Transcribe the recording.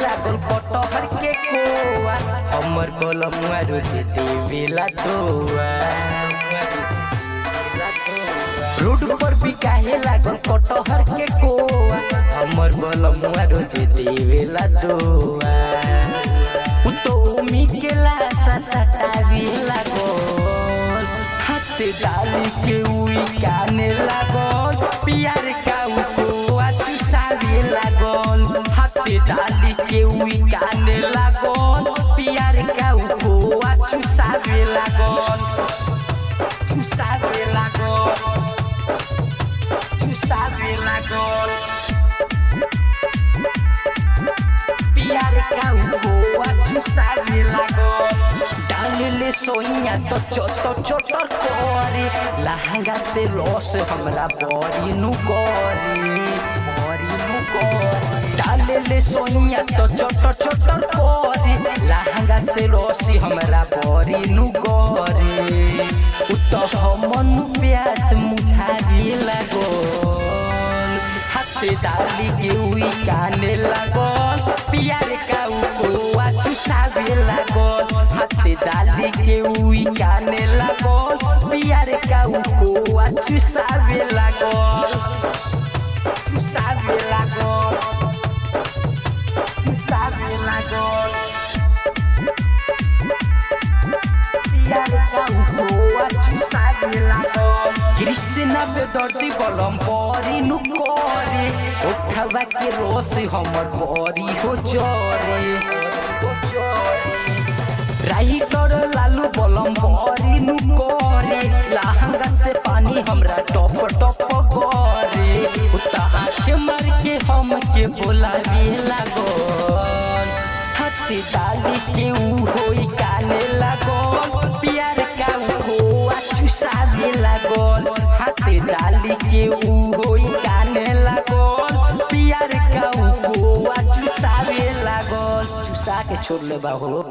लागल कटहर के कोआ हमर बलमुआ रोज देवेला दोआ रोड पर बिकाहे लागल कटहर के कोआ हमर बलमुआ रोज देवेला दोआ तो मी के लासा सटावे लागल हाथ डाली के उई काने लागल प्यार का कोआ चुसावे लागल हाथ डाली के उई काने लागल प्यार का कोआ चुसावे लागल चुसावे लागल चुसावे लागल प्यार का कोआ चुसावे लागल डाले सोइया तो चोटर करे लहंगा से रस हमरा बड़ी नु करे डाले सोइया तो चोटर करे लहंगा से रस हमरा बड़ी नु करे तो हमन प्यास मुझावे लागल हाथ डाली के उई काने लागल प्यार का कोआ चुसावे लागल हाथ डाली के उई काने लागल प्यार का कोआ चुसावे लागल चुसावे लागल चुसावे लागल प्यार का कोआ चुसावे लागल कृष्णा पे दर्दी बलम बड़ी नु करे उठवा के रोस हमर बड़ी हो जरे राही कर लालू बलम बड़ी नु करे लहंगा से पानी हमरा टप करे उता आँख मार के हम के बोलावे लागल हाथ डाली के उ होई काने लागल प्यार का कोआ चुसावे लागल हाथ डाली के उ होई काने लागल प्यार का कोआ चुसावे लागल चुसा के छोड़ ले बाहो।